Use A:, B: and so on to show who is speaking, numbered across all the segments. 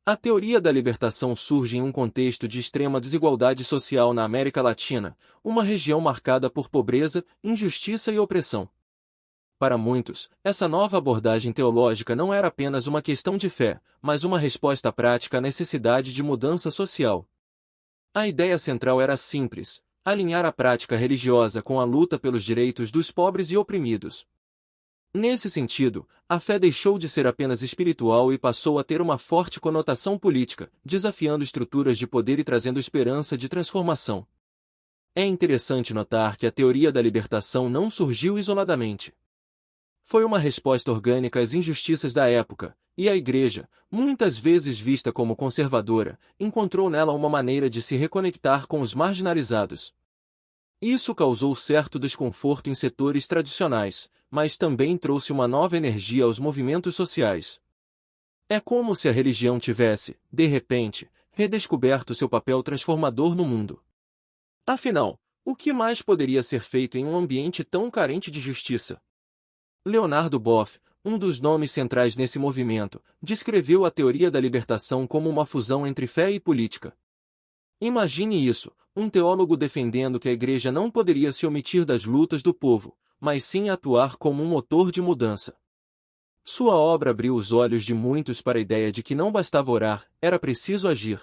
A: A teoria da libertação surge em um contexto de extrema desigualdade social na América Latina, uma região marcada por pobreza, injustiça e opressão. Para muitos, essa nova abordagem teológica não era apenas uma questão de fé, mas uma resposta prática à necessidade de mudança social. A ideia central era simples: alinhar a prática religiosa com a luta pelos direitos dos pobres e oprimidos. Nesse sentido, a fé deixou de ser apenas espiritual e passou a ter uma forte conotação política, desafiando estruturas de poder e trazendo esperança de transformação. É interessante notar que a teoria da libertação não surgiu isoladamente. Foi uma resposta orgânica às injustiças da época, e a Igreja, muitas vezes vista como conservadora, encontrou nela uma maneira de se reconectar com os marginalizados. Isso causou certo desconforto em setores tradicionais, mas também trouxe uma nova energia aos movimentos sociais. É como se a religião tivesse, de repente, redescoberto seu papel transformador no mundo. Afinal, o que mais poderia ser feito em um ambiente tão carente de justiça? Leonardo Boff, um dos nomes centrais nesse movimento, descreveu a teoria da libertação como uma fusão entre fé e política. Imagine isso, um teólogo defendendo que a Igreja não poderia se omitir das lutas do povo, mas sim atuar como um motor de mudança. Sua obra abriu os olhos de muitos para a ideia de que não bastava orar, era preciso agir.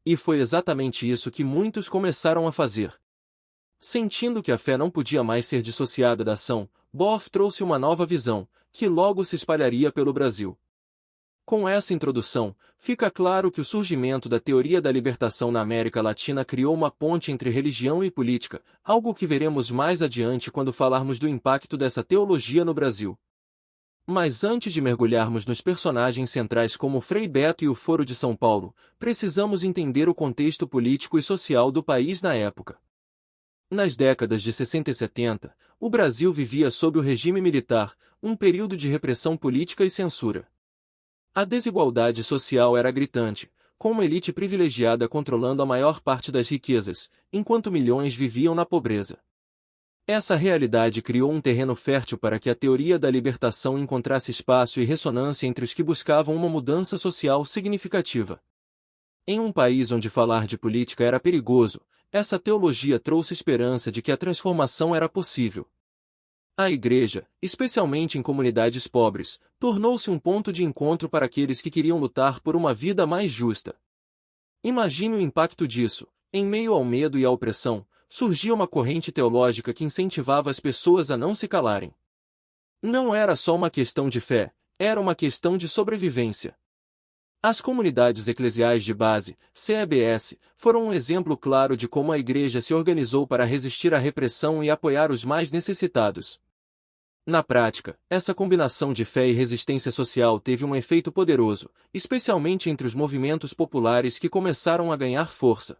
A: E foi exatamente isso que muitos começaram a fazer. Sentindo que a fé não podia mais ser dissociada da ação, Boff trouxe uma nova visão, que logo se espalharia pelo Brasil. Com essa introdução, fica claro que o surgimento da teoria da libertação na América Latina criou uma ponte entre religião e política, algo que veremos mais adiante quando falarmos do impacto dessa teologia no Brasil. Mas antes de mergulharmos nos personagens centrais como Frei Beto e o Foro de São Paulo, precisamos entender o contexto político e social do país na época. Nas décadas de 60 e 70, o Brasil vivia sob o regime militar, um período de repressão política e censura. A desigualdade social era gritante, com uma elite privilegiada controlando a maior parte das riquezas, enquanto milhões viviam na pobreza. Essa realidade criou um terreno fértil para que a teoria da libertação encontrasse espaço e ressonância entre os que buscavam uma mudança social significativa. Em um país onde falar de política era perigoso, essa teologia trouxe esperança de que a transformação era possível. A Igreja, especialmente em comunidades pobres, tornou-se um ponto de encontro para aqueles que queriam lutar por uma vida mais justa. Imagine o impacto disso. Em meio ao medo e à opressão, surgia uma corrente teológica que incentivava as pessoas a não se calarem. Não era só uma questão de fé, era uma questão de sobrevivência. As comunidades eclesiais de base, CEBS, foram um exemplo claro de como a Igreja se organizou para resistir à repressão e apoiar os mais necessitados. Na prática, essa combinação de fé e resistência social teve um efeito poderoso, especialmente entre os movimentos populares que começaram a ganhar força.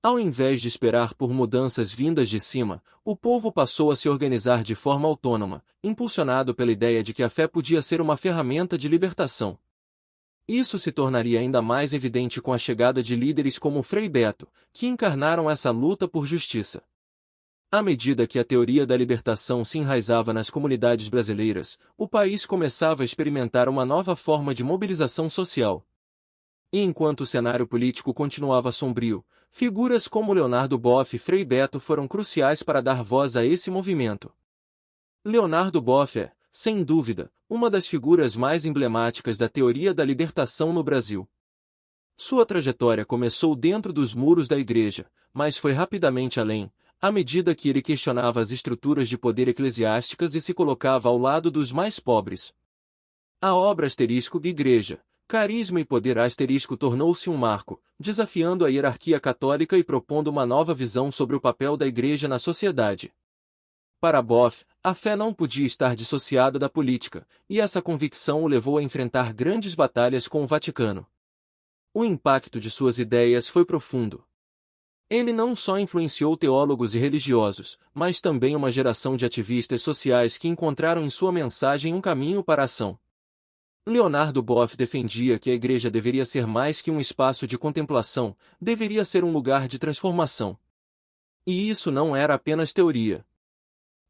A: Ao invés de esperar por mudanças vindas de cima, o povo passou a se organizar de forma autônoma, impulsionado pela ideia de que a fé podia ser uma ferramenta de libertação. Isso se tornaria ainda mais evidente com a chegada de líderes como Frei Beto, que encarnaram essa luta por justiça. À medida que a teoria da libertação se enraizava nas comunidades brasileiras, o país começava a experimentar uma nova forma de mobilização social. E enquanto o cenário político continuava sombrio, figuras como Leonardo Boff e Frei Beto foram cruciais para dar voz a esse movimento. Leonardo Boff é, sem dúvida, uma das figuras mais emblemáticas da teoria da libertação no Brasil. Sua trajetória começou dentro dos muros da Igreja, mas foi rapidamente além, à medida que ele questionava as estruturas de poder eclesiásticas e se colocava ao lado dos mais pobres. A obra Igreja, Carisma e Poder tornou-se um marco, desafiando a hierarquia católica e propondo uma nova visão sobre o papel da Igreja na sociedade. Para Boff, a fé não podia estar dissociada da política, e essa convicção o levou a enfrentar grandes batalhas com o Vaticano. O impacto de suas ideias foi profundo. Ele não só influenciou teólogos e religiosos, mas também uma geração de ativistas sociais que encontraram em sua mensagem um caminho para a ação. Leonardo Boff defendia que a Igreja deveria ser mais que um espaço de contemplação, deveria ser um lugar de transformação. E isso não era apenas teoria.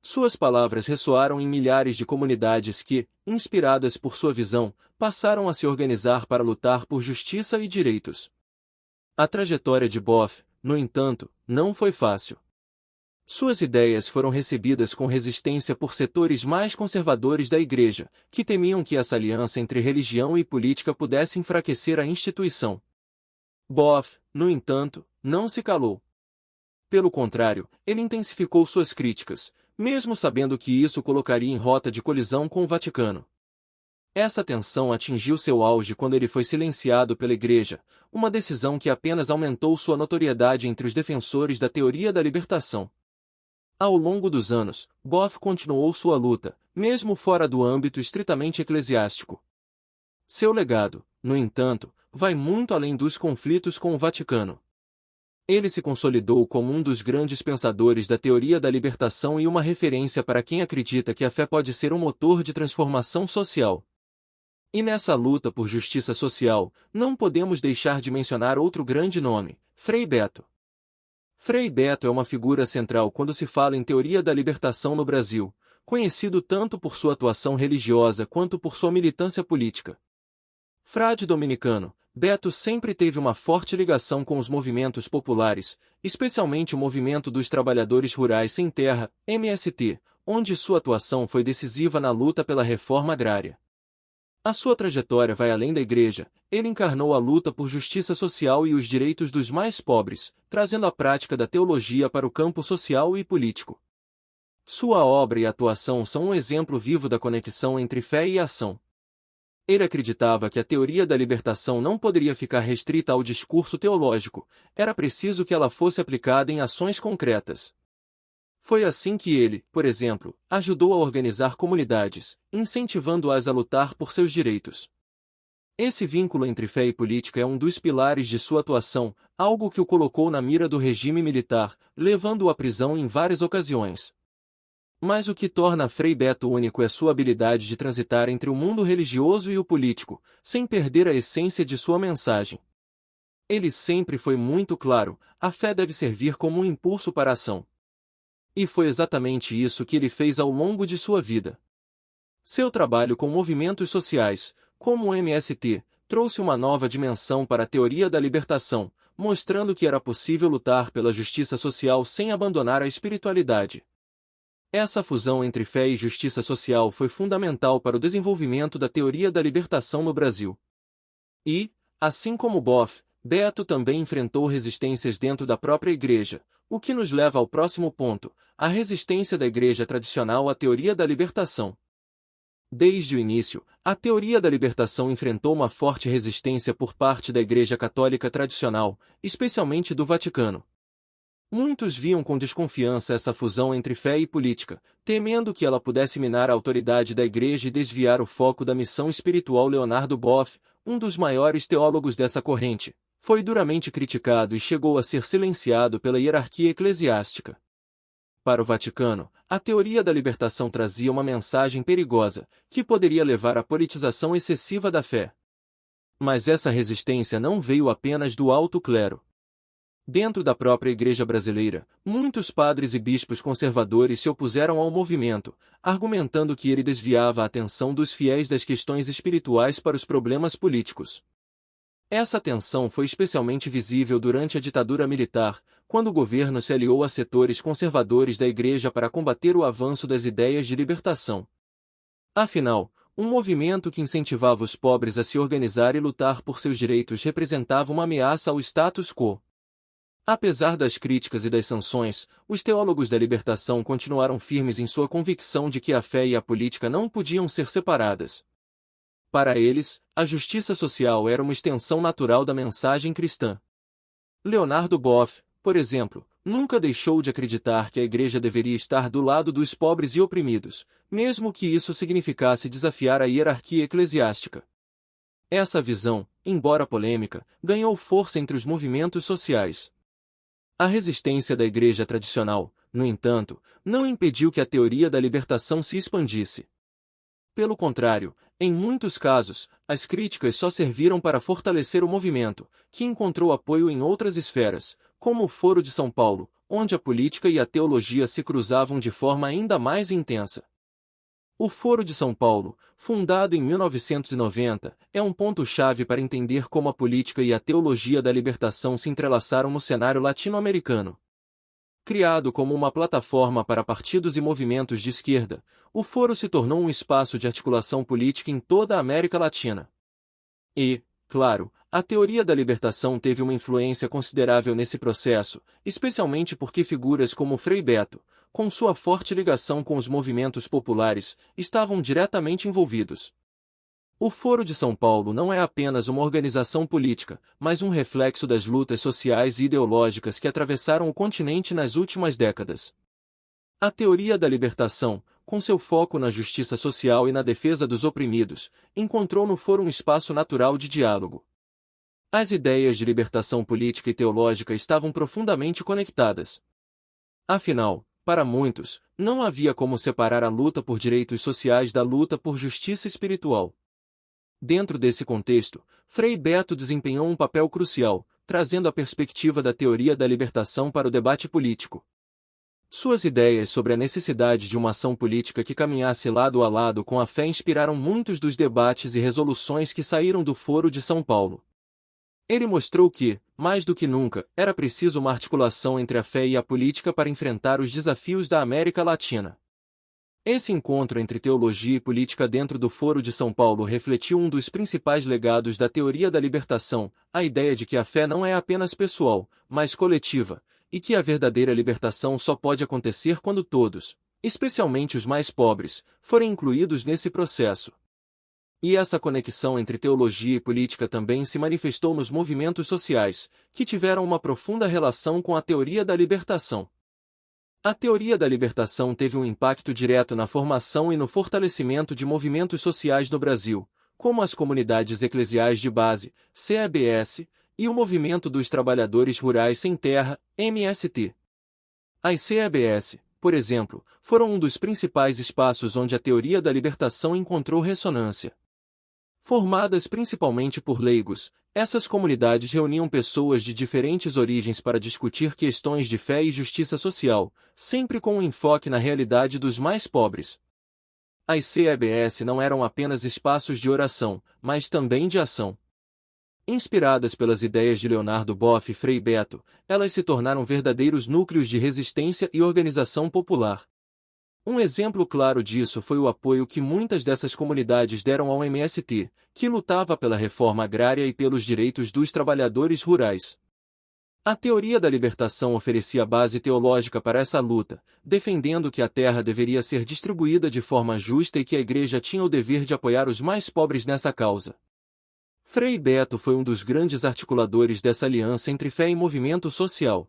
A: Suas palavras ressoaram em milhares de comunidades que, inspiradas por sua visão, passaram a se organizar para lutar por justiça e direitos. A trajetória de Boff, no entanto, não foi fácil. Suas ideias foram recebidas com resistência por setores mais conservadores da Igreja, que temiam que essa aliança entre religião e política pudesse enfraquecer a instituição. Boff, no entanto, não se calou. Pelo contrário, ele intensificou suas críticas, mesmo sabendo que isso colocaria em rota de colisão com o Vaticano. Essa tensão atingiu seu auge quando ele foi silenciado pela Igreja, uma decisão que apenas aumentou sua notoriedade entre os defensores da teoria da libertação. Ao longo dos anos, Boff continuou sua luta, mesmo fora do âmbito estritamente eclesiástico. Seu legado, no entanto, vai muito além dos conflitos com o Vaticano. Ele se consolidou como um dos grandes pensadores da teoria da libertação e uma referência para quem acredita que a fé pode ser um motor de transformação social. E nessa luta por justiça social, não podemos deixar de mencionar outro grande nome, Frei Beto. Frei Beto é uma figura central quando se fala em teoria da libertação no Brasil, conhecido tanto por sua atuação religiosa quanto por sua militância política. Frade dominicano, Beto sempre teve uma forte ligação com os movimentos populares, especialmente o Movimento dos Trabalhadores Rurais Sem Terra, MST, onde sua atuação foi decisiva na luta pela reforma agrária. A sua trajetória vai além da Igreja. Ele encarnou a luta por justiça social e os direitos dos mais pobres, trazendo a prática da teologia para o campo social e político. Sua obra e atuação são um exemplo vivo da conexão entre fé e ação. Ele acreditava que a teoria da libertação não poderia ficar restrita ao discurso teológico, era preciso que ela fosse aplicada em ações concretas. Foi assim que ele, por exemplo, ajudou a organizar comunidades, incentivando-as a lutar por seus direitos. Esse vínculo entre fé e política é um dos pilares de sua atuação, algo que o colocou na mira do regime militar, levando-o à prisão em várias ocasiões. Mas o que torna Frei Beto único é sua habilidade de transitar entre o mundo religioso e o político, sem perder a essência de sua mensagem. Ele sempre foi muito claro, a fé deve servir como um impulso para a ação. E foi exatamente isso que ele fez ao longo de sua vida. Seu trabalho com movimentos sociais, como o MST, trouxe uma nova dimensão para a teoria da libertação, mostrando que era possível lutar pela justiça social sem abandonar a espiritualidade. Essa fusão entre fé e justiça social foi fundamental para o desenvolvimento da teoria da libertação no Brasil. E, assim como Boff, Beto também enfrentou resistências dentro da própria Igreja, o que nos leva ao próximo ponto, a resistência da Igreja tradicional à teoria da libertação. Desde o início, a teoria da libertação enfrentou uma forte resistência por parte da Igreja Católica tradicional, especialmente do Vaticano. Muitos viam com desconfiança essa fusão entre fé e política, temendo que ela pudesse minar a autoridade da Igreja e desviar o foco da missão espiritual. Leonardo Boff, um dos maiores teólogos dessa corrente, foi duramente criticado e chegou a ser silenciado pela hierarquia eclesiástica. Para o Vaticano, a teoria da libertação trazia uma mensagem perigosa, que poderia levar à politização excessiva da fé. Mas essa resistência não veio apenas do alto clero. Dentro da própria Igreja brasileira, muitos padres e bispos conservadores se opuseram ao movimento, argumentando que ele desviava a atenção dos fiéis das questões espirituais para os problemas políticos. Essa tensão foi especialmente visível durante a ditadura militar, quando o governo se aliou a setores conservadores da Igreja para combater o avanço das ideias de libertação. Afinal, um movimento que incentivava os pobres a se organizar e lutar por seus direitos representava uma ameaça ao status quo. Apesar das críticas e das sanções, os teólogos da libertação continuaram firmes em sua convicção de que a fé e a política não podiam ser separadas. Para eles, a justiça social era uma extensão natural da mensagem cristã. Leonardo Boff, por exemplo, nunca deixou de acreditar que a Igreja deveria estar do lado dos pobres e oprimidos, mesmo que isso significasse desafiar a hierarquia eclesiástica. Essa visão, embora polêmica, ganhou força entre os movimentos sociais. A resistência da Igreja tradicional, no entanto, não impediu que a teoria da libertação se expandisse. Pelo contrário, em muitos casos, as críticas só serviram para fortalecer o movimento, que encontrou apoio em outras esferas, como o Foro de São Paulo, onde a política e a teologia se cruzavam de forma ainda mais intensa. O Foro de São Paulo, fundado em 1990, é um ponto-chave para entender como a política e a teologia da libertação se entrelaçaram no cenário latino-americano. Criado como uma plataforma para partidos e movimentos de esquerda, o Foro se tornou um espaço de articulação política em toda a América Latina. E, claro, a teoria da libertação teve uma influência considerável nesse processo, especialmente porque figuras como Frei Beto, com sua forte ligação com os movimentos populares, estavam diretamente envolvidos. O Foro de São Paulo não é apenas uma organização política, mas um reflexo das lutas sociais e ideológicas que atravessaram o continente nas últimas décadas. A teoria da libertação, com seu foco na justiça social e na defesa dos oprimidos, encontrou no Foro um espaço natural de diálogo. As ideias de libertação política e teológica estavam profundamente conectadas. Afinal, para muitos, não havia como separar a luta por direitos sociais da luta por justiça espiritual. Dentro desse contexto, Frei Beto desempenhou um papel crucial, trazendo a perspectiva da teoria da libertação para o debate político. Suas ideias sobre a necessidade de uma ação política que caminhasse lado a lado com a fé inspiraram muitos dos debates e resoluções que saíram do Foro de São Paulo. Ele mostrou que, mais do que nunca, era preciso uma articulação entre a fé e a política para enfrentar os desafios da América Latina. Esse encontro entre teologia e política dentro do Foro de São Paulo refletiu um dos principais legados da teoria da libertação, a ideia de que a fé não é apenas pessoal, mas coletiva, e que a verdadeira libertação só pode acontecer quando todos, especialmente os mais pobres, forem incluídos nesse processo. E essa conexão entre teologia e política também se manifestou nos movimentos sociais, que tiveram uma profunda relação com a teoria da libertação. A teoria da libertação teve um impacto direto na formação e no fortalecimento de movimentos sociais no Brasil, como as comunidades eclesiais de base, CEBS, e o Movimento dos Trabalhadores Rurais Sem Terra, MST. As CEBS, por exemplo, foram um dos principais espaços onde a teoria da libertação encontrou ressonância. Formadas principalmente por leigos, essas comunidades reuniam pessoas de diferentes origens para discutir questões de fé e justiça social, sempre com um enfoque na realidade dos mais pobres. As CEBS não eram apenas espaços de oração, mas também de ação. Inspiradas pelas ideias de Leonardo Boff e Frei Beto, elas se tornaram verdadeiros núcleos de resistência e organização popular. Um exemplo claro disso foi o apoio que muitas dessas comunidades deram ao MST, que lutava pela reforma agrária e pelos direitos dos trabalhadores rurais. A teoria da libertação oferecia base teológica para essa luta, defendendo que a terra deveria ser distribuída de forma justa e que a Igreja tinha o dever de apoiar os mais pobres nessa causa. Frei Beto foi um dos grandes articuladores dessa aliança entre fé e movimento social.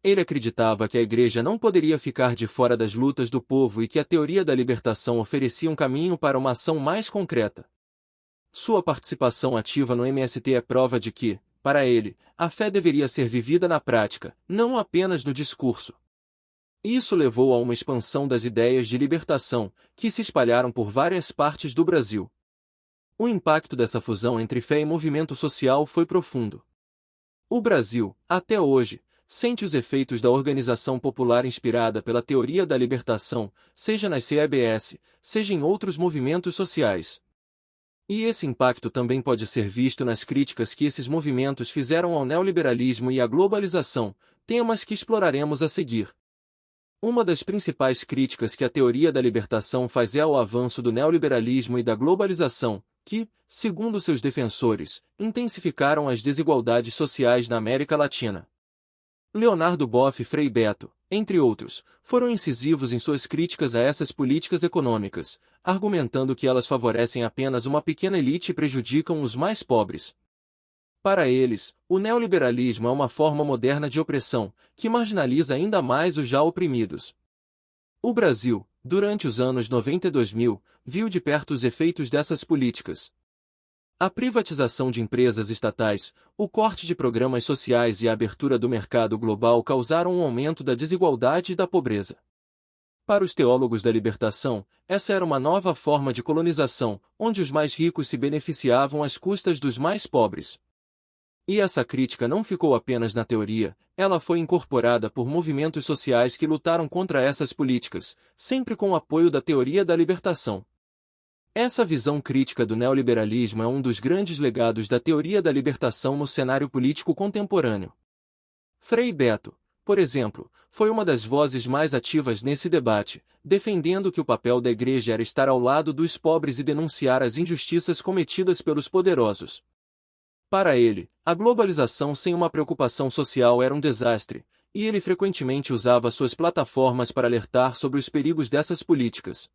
A: Ele acreditava que a Igreja não poderia ficar de fora das lutas do povo e que a teoria da libertação oferecia um caminho para uma ação mais concreta. Sua participação ativa no MST é prova de que, para ele, a fé deveria ser vivida na prática, não apenas no discurso. Isso levou a uma expansão das ideias de libertação, que se espalharam por várias partes do Brasil. O impacto dessa fusão entre fé e movimento social foi profundo. O Brasil, até hoje, sente os efeitos da organização popular inspirada pela teoria da libertação, seja nas CEBS, seja em outros movimentos sociais. E esse impacto também pode ser visto nas críticas que esses movimentos fizeram ao neoliberalismo e à globalização, temas que exploraremos a seguir. Uma das principais críticas que a teoria da libertação faz é ao avanço do neoliberalismo e da globalização, que, segundo seus defensores, intensificaram as desigualdades sociais na América Latina. Leonardo Boff e Frei Beto, entre outros, foram incisivos em suas críticas a essas políticas econômicas, argumentando que elas favorecem apenas uma pequena elite e prejudicam os mais pobres. Para eles, o neoliberalismo é uma forma moderna de opressão, que marginaliza ainda mais os já oprimidos. O Brasil, durante os anos 90 e 2000, viu de perto os efeitos dessas políticas. A privatização de empresas estatais, o corte de programas sociais e a abertura do mercado global causaram um aumento da desigualdade e da pobreza. Para os teólogos da libertação, essa era uma nova forma de colonização, onde os mais ricos se beneficiavam às custas dos mais pobres. E essa crítica não ficou apenas na teoria, ela foi incorporada por movimentos sociais que lutaram contra essas políticas, sempre com o apoio da teoria da libertação. Essa visão crítica do neoliberalismo é um dos grandes legados da teoria da libertação no cenário político contemporâneo. Frei Beto, por exemplo, foi uma das vozes mais ativas nesse debate, defendendo que o papel da Igreja era estar ao lado dos pobres e denunciar as injustiças cometidas pelos poderosos. Para ele, a globalização sem uma preocupação social era um desastre, e ele frequentemente usava suas plataformas para alertar sobre os perigos dessas políticas.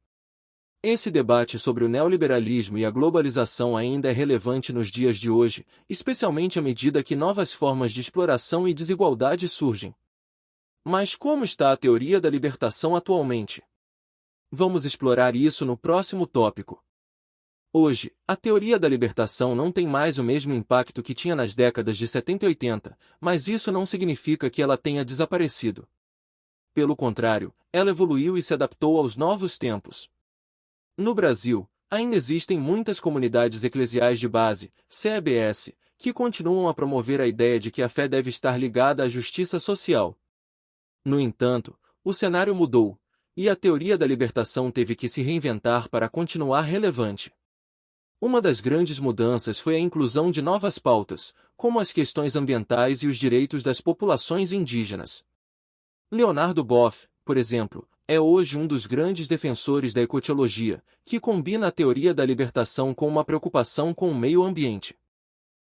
A: Esse debate sobre o neoliberalismo e a globalização ainda é relevante nos dias de hoje, especialmente à medida que novas formas de exploração e desigualdade surgem. Mas como está a teoria da libertação atualmente? Vamos explorar isso no próximo tópico. Hoje, a teoria da libertação não tem mais o mesmo impacto que tinha nas décadas de 70 e 80, mas isso não significa que ela tenha desaparecido. Pelo contrário, ela evoluiu e se adaptou aos novos tempos. No Brasil, ainda existem muitas comunidades eclesiais de base, CEBS, que continuam a promover a ideia de que a fé deve estar ligada à justiça social. No entanto, o cenário mudou, e a teoria da libertação teve que se reinventar para continuar relevante. Uma das grandes mudanças foi a inclusão de novas pautas, como as questões ambientais e os direitos das populações indígenas. Leonardo Boff, por exemplo, é hoje um dos grandes defensores da ecoteologia, que combina a teoria da libertação com uma preocupação com o meio ambiente.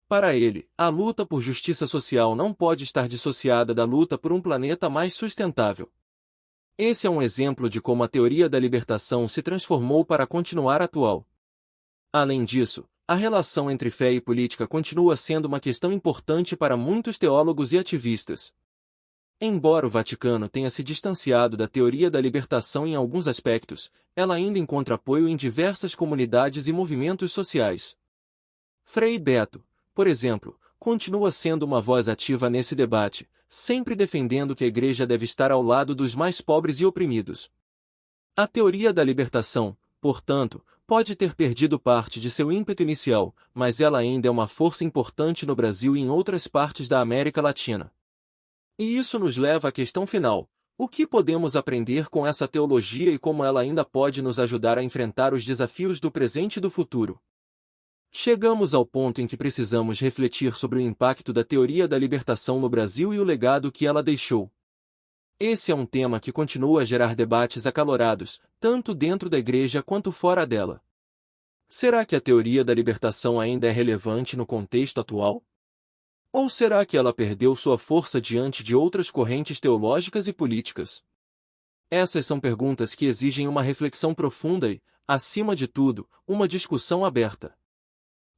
A: Para ele, a luta por justiça social não pode estar dissociada da luta por um planeta mais sustentável. Esse é um exemplo de como a teoria da libertação se transformou para continuar atual. Além disso, a relação entre fé e política continua sendo uma questão importante para muitos teólogos e ativistas. Embora o Vaticano tenha se distanciado da teoria da libertação em alguns aspectos, ela ainda encontra apoio em diversas comunidades e movimentos sociais. Frei Beto, por exemplo, continua sendo uma voz ativa nesse debate, sempre defendendo que a Igreja deve estar ao lado dos mais pobres e oprimidos. A teoria da libertação, portanto, pode ter perdido parte de seu ímpeto inicial, mas ela ainda é uma força importante no Brasil e em outras partes da América Latina. E isso nos leva à questão final: o que podemos aprender com essa teologia e como ela ainda pode nos ajudar a enfrentar os desafios do presente e do futuro? Chegamos ao ponto em que precisamos refletir sobre o impacto da teoria da libertação no Brasil e o legado que ela deixou. Esse é um tema que continua a gerar debates acalorados, tanto dentro da Igreja quanto fora dela. Será que a teoria da libertação ainda é relevante no contexto atual? Ou será que ela perdeu sua força diante de outras correntes teológicas e políticas? Essas são perguntas que exigem uma reflexão profunda e, acima de tudo, uma discussão aberta.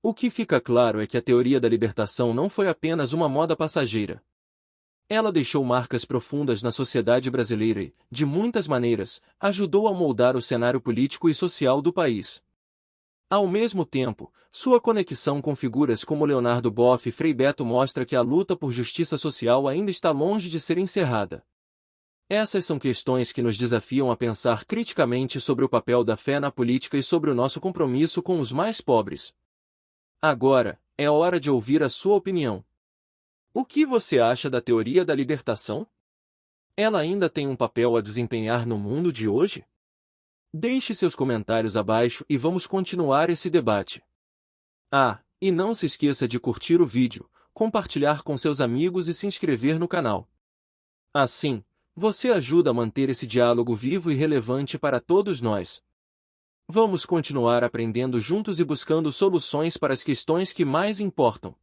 A: O que fica claro é que a teoria da libertação não foi apenas uma moda passageira. Ela deixou marcas profundas na sociedade brasileira e, de muitas maneiras, ajudou a moldar o cenário político e social do país. Ao mesmo tempo, sua conexão com figuras como Leonardo Boff e Frei Beto mostra que a luta por justiça social ainda está longe de ser encerrada. Essas são questões que nos desafiam a pensar criticamente sobre o papel da fé na política e sobre o nosso compromisso com os mais pobres. Agora, é hora de ouvir a sua opinião. O que você acha da teoria da libertação? Ela ainda tem um papel a desempenhar no mundo de hoje? Deixe seus comentários abaixo e vamos continuar esse debate. E não se esqueça de curtir o vídeo, compartilhar com seus amigos e se inscrever no canal. Assim, você ajuda a manter esse diálogo vivo e relevante para todos nós. Vamos continuar aprendendo juntos e buscando soluções para as questões que mais importam.